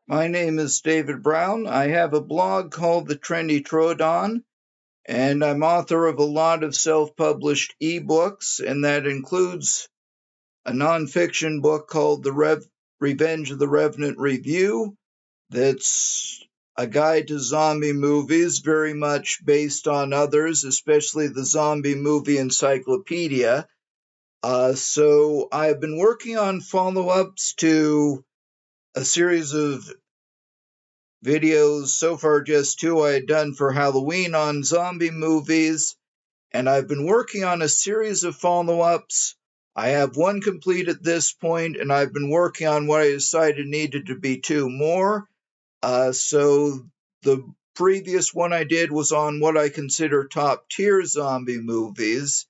My name is David Brown. I have a blog called The Trendy Troodon, and I'm author of a lot of self-published ebooks, and that includes a nonfiction book called Revenge of the Revenant Review. That's a guide to zombie movies, very much based on others, especially the Zombie Movie Encyclopedia. So I've been working on follow-ups to a series of videos, so far just two I had done for Halloween on zombie movies, and I've been working on a series of follow-ups. I have one complete at this point, and I've been working on what I decided needed to be two more. So the previous one I did was on what I consider top tier zombie movies,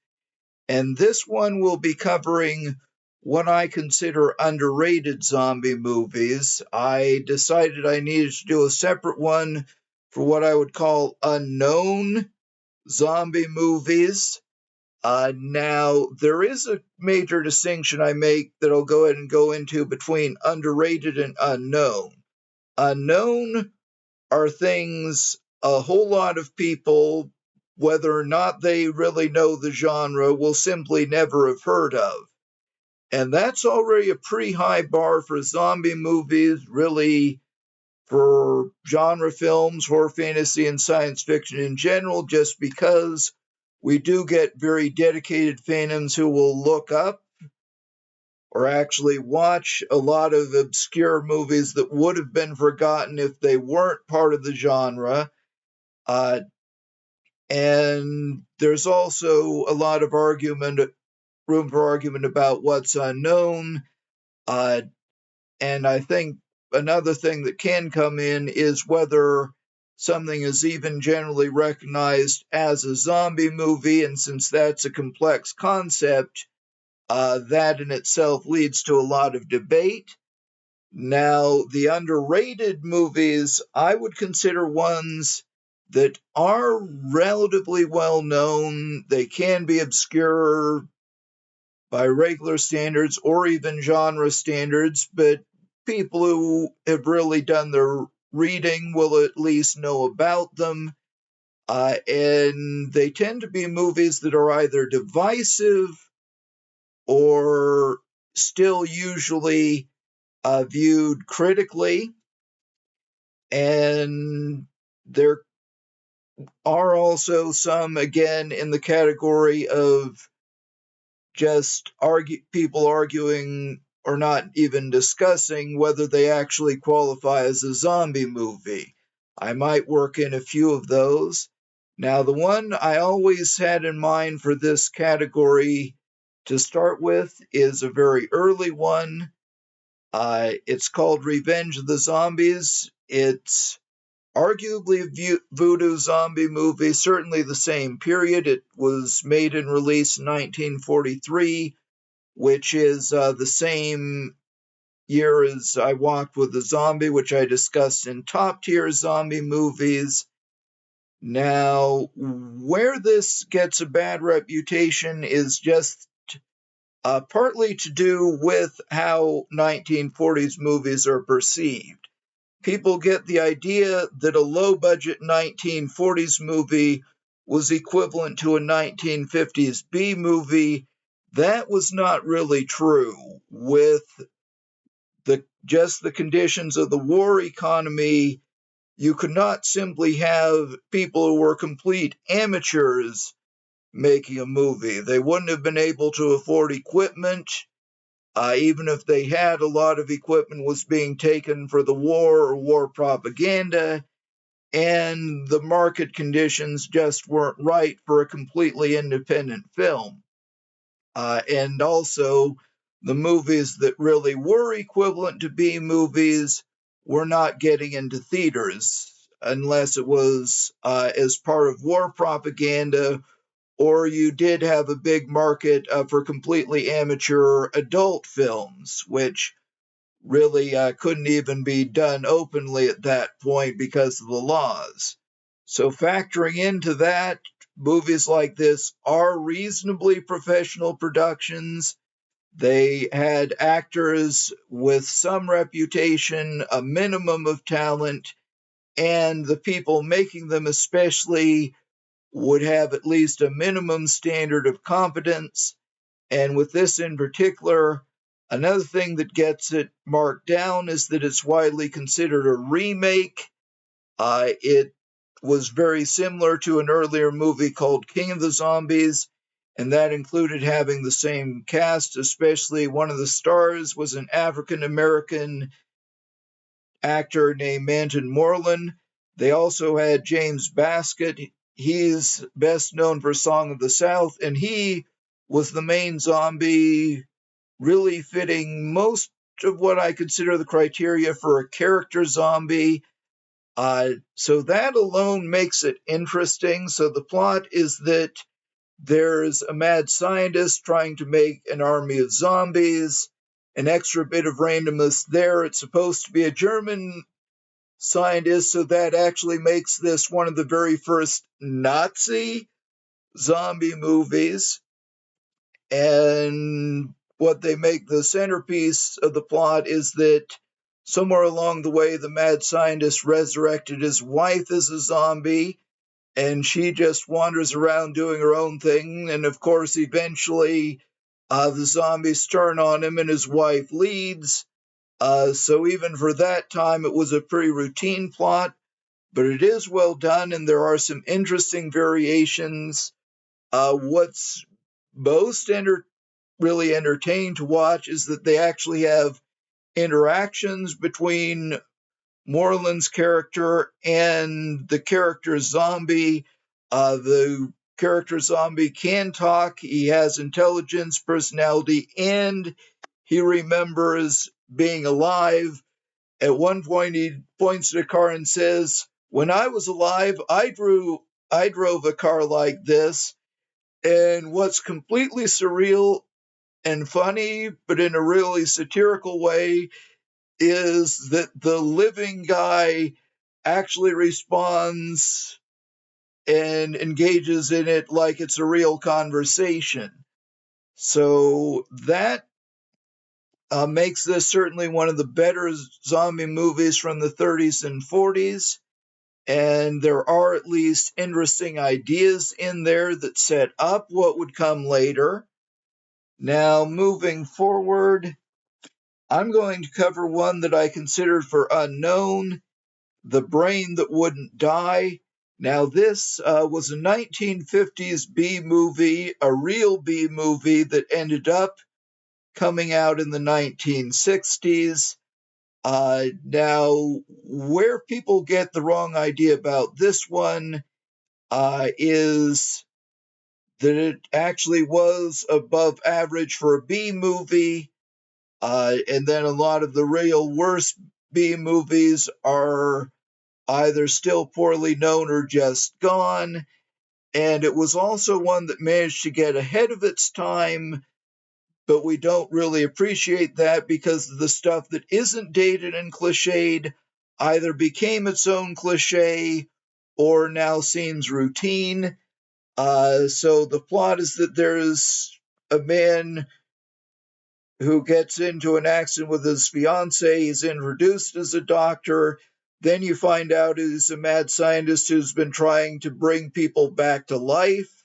and this one will be covering what I consider underrated zombie movies. I decided I needed to do a separate one for what I would call unknown zombie movies. Now, there is a major distinction I make that I'll go ahead and go into between underrated and unknown. Unknown are things a whole lot of people, whether or not they really know the genre, will simply never have heard of. And that's already a pretty high bar for zombie movies, really, for genre films, horror, fantasy, and science fiction in general, just because we do get very dedicated fans who will look up or actually watch a lot of obscure movies that would have been forgotten if they weren't part of the genre. Uh, and there's also a lot of room for argument about what's unknown. Uh, and I think another thing that can come in is whether something is even generally recognized as a zombie movie. And since that's a complex concept, that in itself leads to a lot of debate. Now, the underrated movies, I would consider ones that are relatively well known. They can be obscure by regular standards or even genre standards, but people who have really done their reading will at least know about them. And they tend to be movies that are either divisive or still usually viewed critically. And there are also some, again, in the category of just people arguing or not even discussing whether they actually qualify as a zombie movie. I might work in a few of those. Now, the one I always had in mind for this category to start with is a very early one. It's called Revenge of the Zombies. It's arguably a voodoo zombie movie, certainly the same period. It was made and released in 1943, which is the same year as I Walked with a Zombie, which I discussed in top tier zombie movies. Now, where this gets a bad reputation is just partly to do with how 1940s movies are perceived. People get the idea that a low budget 1940s movie was equivalent to a 1950s B movie. That was not really true. With just the conditions of the war economy, you could not simply have people who were complete amateurs making a movie. They wouldn't have been able to afford equipment. Even if they had, a lot of equipment was being taken for the war or war propaganda, and the market conditions just weren't right for a completely independent film. And also, the movies that really were equivalent to B movies were not getting into theaters unless it was as part of war propaganda, or you did have a big market for completely amateur adult films, which really couldn't even be done openly at that point because of the laws. So, factoring into that, movies like this are reasonably professional productions. They had actors with some reputation, a minimum of talent, and the people making them especially would have at least a minimum standard of competence. And with this in particular, another thing that gets it marked down is that it's widely considered a remake. It was very similar to an earlier movie called King of the Zombies, and that included having the same cast, especially one of the stars was an African American actor named Manton Moreland. They also had James Baskett. He's best known for Song of the South, and he was the main zombie, really fitting most of what I consider the criteria for a character zombie. So that alone makes it interesting. So the plot is that there's a mad scientist trying to make an army of zombies. An extra bit of randomness there. It's supposed to be a German scientist, so that actually makes this one of the very first Nazi zombie movies. And what they make the centerpiece of the plot is that somewhere along the way, the mad scientist resurrected his wife as a zombie, and she just wanders around doing her own thing. And of course, eventually, the zombies turn on him, and his wife leads. So even for that time, it was a pretty routine plot, but it is well done, and there are some interesting variations. What's most really entertaining to watch is that they actually have interactions between Moreland's character and the character zombie. The character zombie can talk, he has intelligence, personality, and he remembers being alive. At one point, he points at a car and says, "When I was alive, I drove a car like this." And what's completely surreal and funny, but in a really satirical way, is that the living guy actually responds and engages in it like it's a real conversation. So that makes this certainly one of the better zombie movies from the 30s and 40s. And there are at least interesting ideas in there that set up what would come later. Now, moving forward, I'm going to cover one that I considered for unknown, The Brain That Wouldn't Die. Now, this was a 1950s B movie, a real B movie that ended up coming out in the 1960s. Now, where people get the wrong idea about this one is that it actually was above average for a B movie, and then a lot of the real worst B movies are either still poorly known or just gone. And it was also one that managed to get ahead of its time, but we don't really appreciate that because the stuff that isn't dated and cliched either became its own cliche or now seems routine. So the plot is that there's a man who gets into an accident with his fiancee. He's introduced as a doctor. Then you find out he's a mad scientist who's been trying to bring people back to life.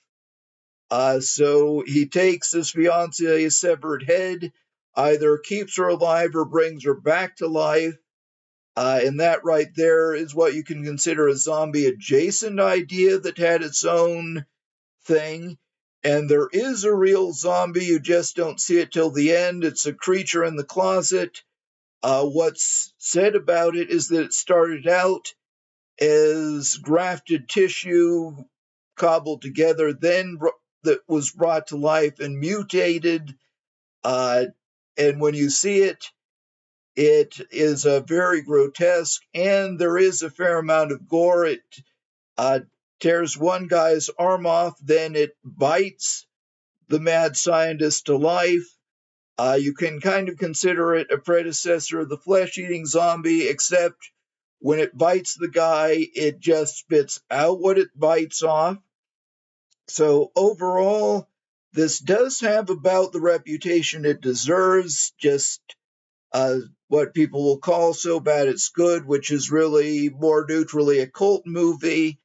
So he takes his fiancee's severed head, either keeps her alive or brings her back to life. And that right there is what you can consider a zombie adjacent idea that had its own thing. And there is a real zombie, you just don't see it till the end. It's a creature in the closet. What's said about it is that it started out as grafted tissue cobbled together, then that was brought to life and mutated. And when you see it, it is very grotesque, and there is a fair amount of gore. It uh, tears one guy's arm off, then it bites the mad scientist to life. You can kind of consider it a predecessor of the flesh eating zombie, except when it bites the guy, it just spits out what it bites off. So, overall, This does have about the reputation it deserves, just what people will call So Bad It's Good, which is really more neutrally a cult movie,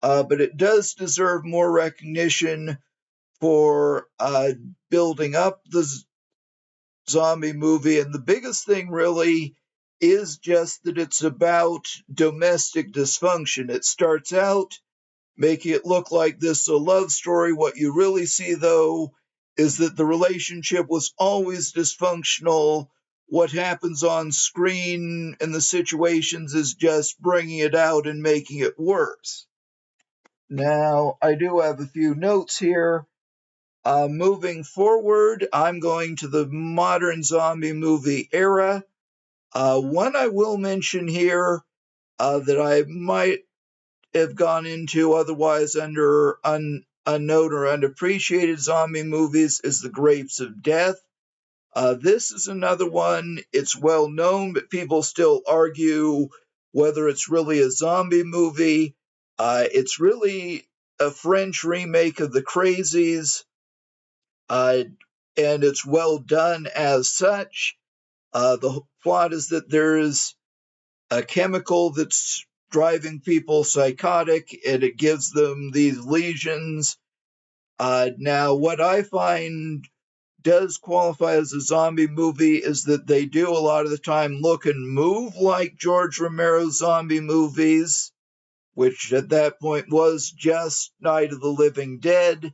but it does deserve more recognition for building up the zombie movie. And the biggest thing really is just that it's about domestic dysfunction. It starts out making it look like this is a love story. What you really see, though, is that the relationship was always dysfunctional. What happens on screen and the situations is just bringing it out and making it worse. Now, I do have a few notes here. Moving forward, I'm going to the modern zombie movie era. One I will mention here that I might have gone into otherwise under unknown or unappreciated zombie movies is The Grapes of Death. This is another one. It's well known, but people still argue whether it's really a zombie movie. It's really a French remake of The Crazies, and it's well done as such. The plot is that there's a chemical that's driving people psychotic and it gives them these lesions. Now, what I find does qualify as a zombie movie is that they do a lot of the time look and move like George Romero's zombie movies, which at that point was just Night of the Living Dead.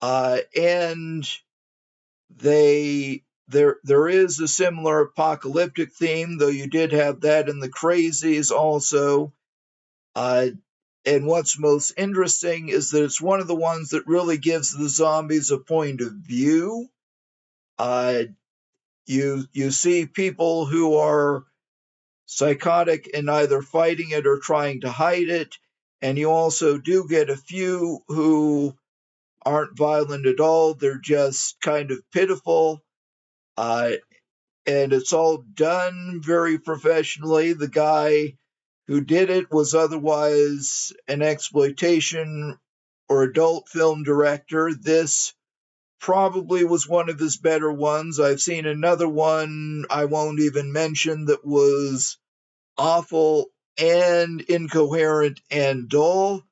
And there is a similar apocalyptic theme, though you did have that in The Crazies also. And what's most interesting is that it's one of the ones that really gives the zombies a point of view. You see people who are psychotic and either fighting it or trying to hide it, and you also do get a few who aren't violent at all. They're just kind of pitiful. And it's all done very professionally. The guy who did it was otherwise an exploitation or adult film director. This probably was one of his better ones. I've seen another one I won't even mention that was awful and incoherent and dull.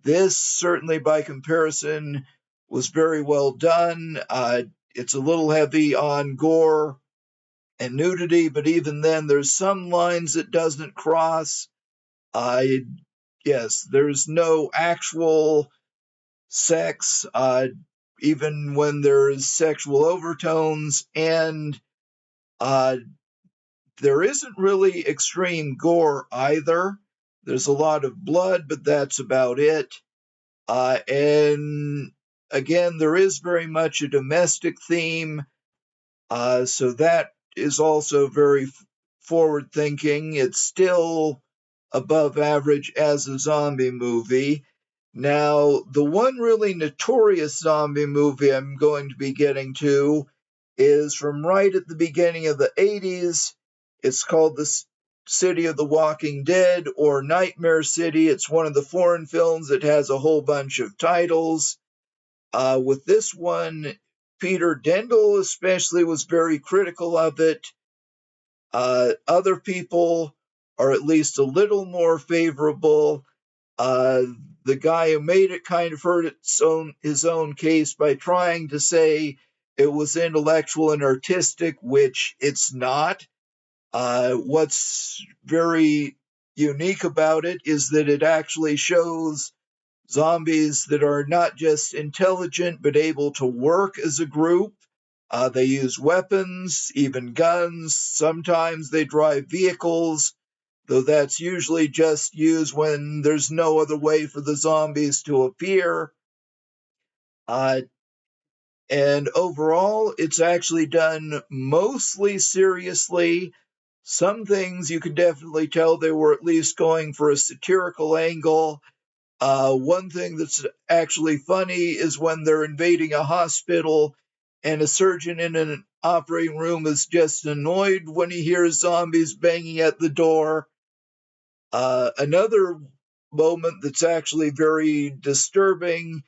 This, certainly by comparison, was very well done. It's a little heavy on gore and nudity, but even then, there's some lines it doesn't cross. Yes, there's no actual sex, even when there's sexual overtones, and there isn't really extreme gore either. There's a lot of blood, but that's about it. And again, there is very much a domestic theme, so that is also very forward thinking. It's still above average as a zombie movie. Now, the one really notorious zombie movie I'm going to be getting to is from right at the beginning of the 80s. It's called The City of the Walking Dead or Nightmare City. It's one of the foreign films that has a whole bunch of titles. With this one, Peter Dendel especially was very critical of it. Other people are at least a little more favorable. The guy who made it kind of hurt his own case by trying to say it was intellectual and artistic, which it's not. What's very unique about it is that it actually shows zombies that are not just intelligent but able to work as a group. They use weapons, even guns. Sometimes they drive vehicles, though that's usually just used when there's no other way for the zombies to appear. And overall, it's actually done mostly seriously. Some things you can definitely tell they were at least going for a satirical angle. One thing that's actually funny is when they're invading a hospital and a surgeon in an operating room is just annoyed when he hears zombies banging at the door. Another moment that's actually very disturbing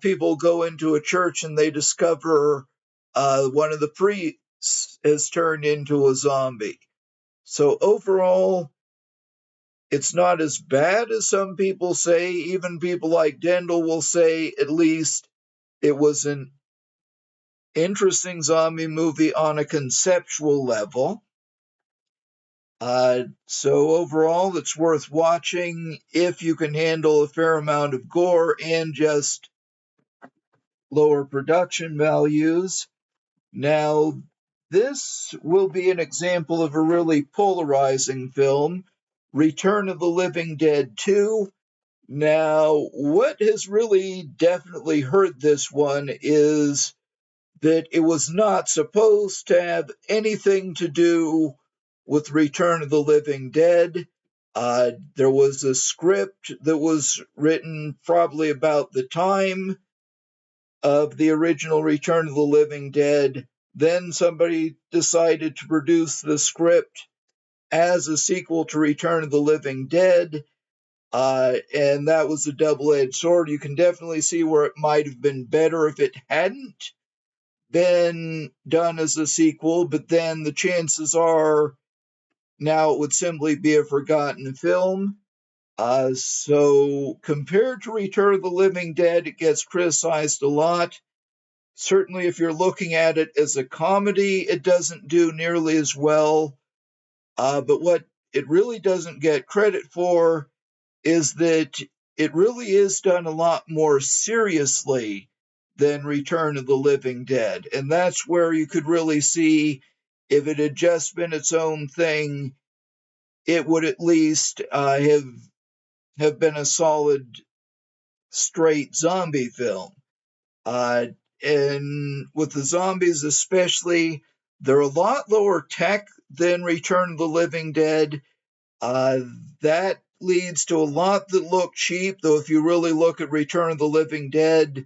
people go into a church and they discover one of the priests has turned into a zombie. So overall, it's not as bad as some people say. Even people like Dendel will say at least it was an interesting zombie movie on a conceptual level. So overall, it's worth watching if you can handle a fair amount of gore and just lower production values. Now, this will be an example of a really polarizing film, Return of the Living Dead 2. Now, what has really definitely hurt this one is that it was not supposed to have anything to do with Return of the Living Dead. There was a script that was written probably about the time of the original Return of the Living Dead. Then somebody decided to produce the script as a sequel to Return of the Living Dead. And that was a double-edged sword. You can definitely see where it might have been better if it hadn't been done as a sequel, but then the chances are now it would simply be a forgotten film. So compared to Return of the Living Dead, it gets criticized a lot. Certainly, if you're looking at it as a comedy, it doesn't do nearly as well. But what it really doesn't get credit for is that it really is done a lot more seriously than Return of the Living Dead. And that's where you could really see if it had just been its own thing, it would at least have been a solid, straight zombie film. Uh, and with the zombies especially, they're a lot lower tech than Return of the Living Dead. Uh, that leads to a lot that look cheap, though if you really look at Return of the Living Dead,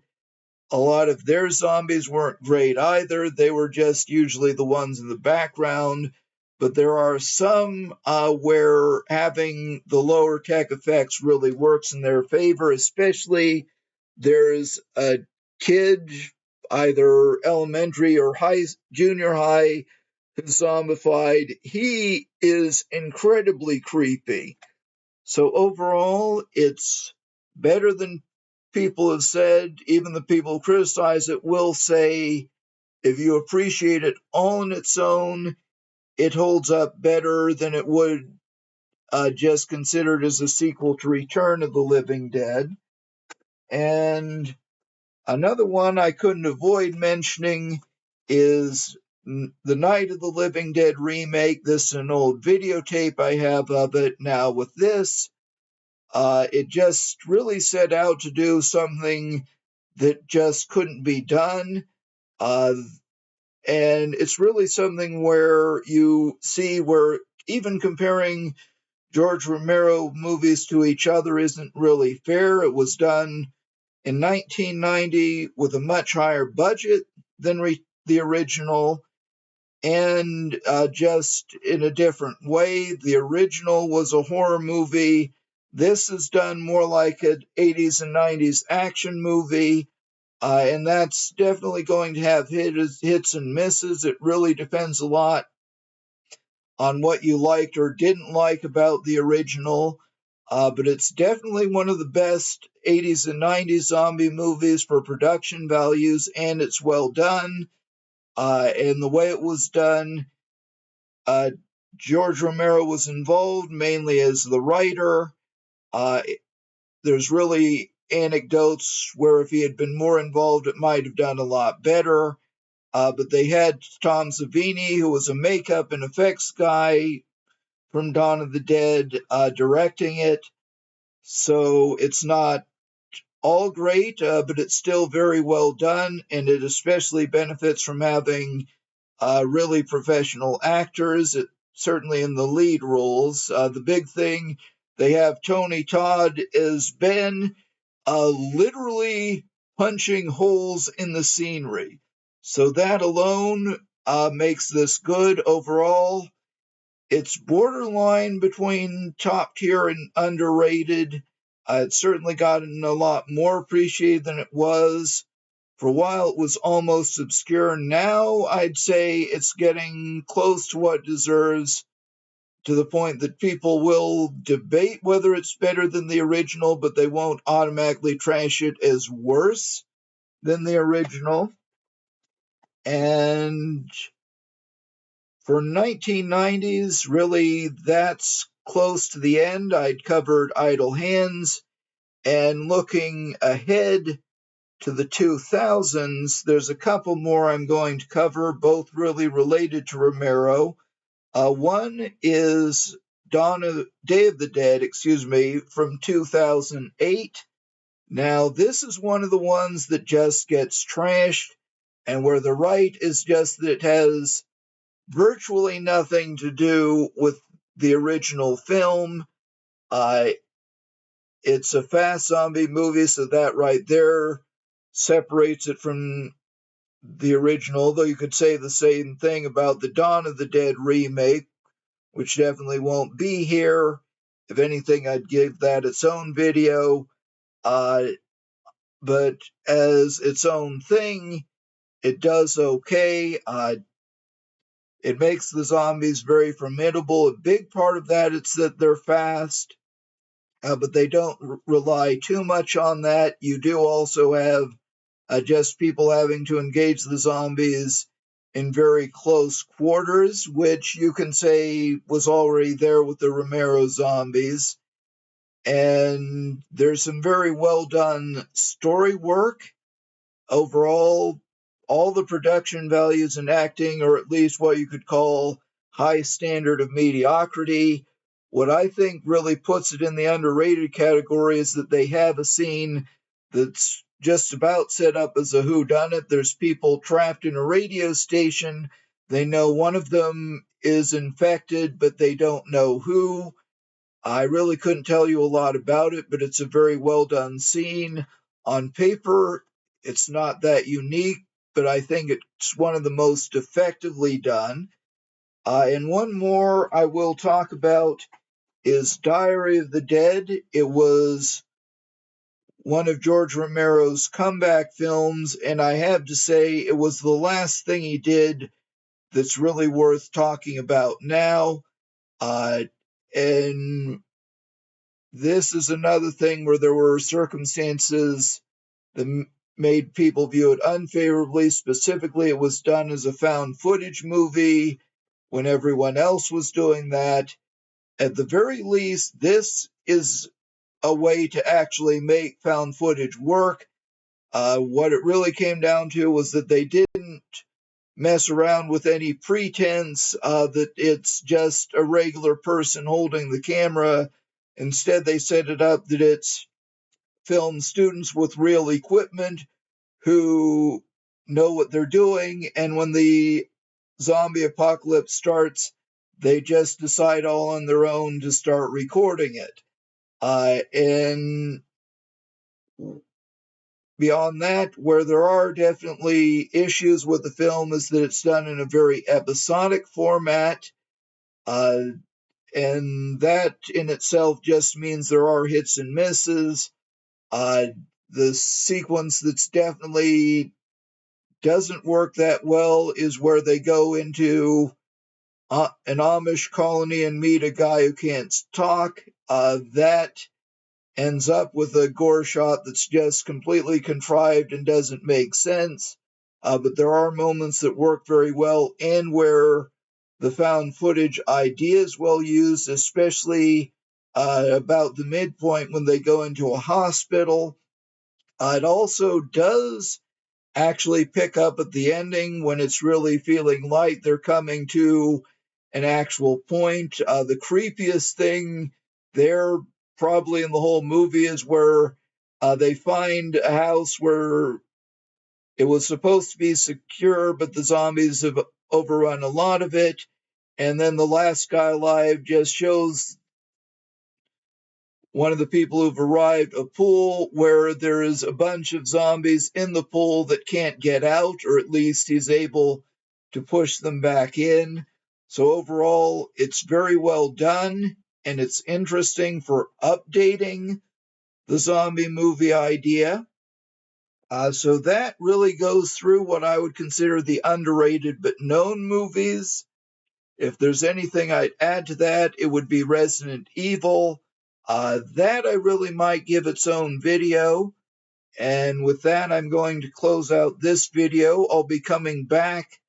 a lot of their zombies weren't great either. They were just usually the ones in the background. But there are some where having the lower tech effects really works in their favor, especially there's a kid, either elementary or junior high, who's zombified. He is incredibly creepy. So overall, it's better than people have said. Even the people who criticize it will say if you appreciate it all on its own, it holds up better than it would just considered as a sequel to Return of the Living Dead. And another one I couldn't avoid mentioning is the Night of the Living Dead remake. This is an old videotape I have of it. Now, with this, it just really set out to do something that just couldn't be done. Uh, and it's really something where you see where even comparing George Romero movies to each other isn't really fair. It was done in 1990 with a much higher budget than the original, and just in a different way. The original was a horror movie. This is done more like an 80s and 90s action movie, and that's definitely going to have hits and misses. It really depends a lot on what you liked or didn't like about the original. But it's definitely one of the best 80s and 90s zombie movies for production values, and it's well done. And the way it was done, uh, George Romero was involved mainly as the writer. Uh, there's really anecdotes where if he had been more involved, it might have done a lot better. But they had Tom Savini, who was a makeup and effects guy from Dawn of the Dead, directing it. So it's not all great, but it's still very well done, and it especially benefits from having really professional actors, certainly in the lead roles. The big thing, they have Tony Todd as Ben, literally punching holes in the scenery. So that alone makes this good overall. It's borderline between top tier and underrated. It's certainly gotten a lot more appreciated than it was. For a while, it was almost obscure. Now, I'd say it's getting close to what it deserves, to the point that people will debate whether it's better than the original, but they won't automatically trash it as worse than the original. And for 1990s, really, that's close to the end. I'd covered Idle Hands, and looking ahead to the 2000s, there's a couple more I'm going to cover, both really related to Romero. One is Day of the Dead, from 2008. Now, this is one of the ones that just gets trashed, and where the right is just that it has virtually nothing to do with the original film. Uh, it's a fast zombie movie, so that right there separates it from the original, though you could say the same thing about the Dawn of the Dead remake, which definitely won't be here. If anything, I'd give that its own video. But as its own thing, it does okay. It makes the zombies very formidable. A big part of that is that they're fast, but they don't rely too much on that. You do also have just people having to engage the zombies in very close quarters, which you can say was already there with the Romero zombies. And there's some very well done story work. Overall, all the production values and acting are at least what you could call high standard of mediocrity. What I think really puts it in the underrated category is that they have a scene that's just about set up as a whodunit. There's people trapped in a radio station. They know one of them is infected, but they don't know who. I really couldn't tell you a lot about it, but it's a very well done scene. On paper, it's not that unique, but I think it's one of the most effectively done. And one more I will talk about is Diary of the Dead. It was one of George Romero's comeback films, and I have to say it was the last thing he did that's really worth talking about now. And this is another thing where there were circumstances that made people view it unfavorably. Specifically, it was done as a found footage movie when everyone else was doing that. At the very least, this is a way to actually make found footage work. What it really came down to was that they didn't mess around with any pretense that it's just a regular person holding the camera. Instead, they set it up that it's film students with real equipment who know what they're doing, and when the zombie apocalypse starts, they just decide all on their own to start recording it. And beyond that, where there are definitely issues with the film, is that it's done in a very episodic format. And that in itself just means there are hits and misses. The sequence that's definitely doesn't work that well is where they go into an Amish colony and meet a guy who can't talk. That ends up with a gore shot that's just completely contrived and doesn't make sense. But there are moments that work very well, and where the found footage idea is well used, especially about the midpoint when they go into a hospital. It also does actually pick up at the ending when it's really feeling like they're coming to an actual point. The creepiest thing there, probably in the whole movie, is where they find a house where it was supposed to be secure, but the zombies have overrun a lot of it. And then the last guy alive just shows one of the people who've arrived a pool where there is a bunch of zombies in the pool that can't get out, or at least he's able to push them back in. So overall, it's very well done, and it's interesting for updating the zombie movie idea. So that really goes through what I would consider the underrated but known movies. If there's anything I'd add to that, it would be Resident Evil. That I really might give its own video. And with that, I'm going to close out this video. I'll be coming back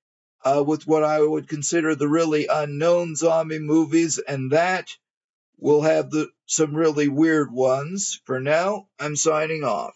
with what I would consider the really unknown zombie movies, and that will have some really weird ones. For now, I'm signing off.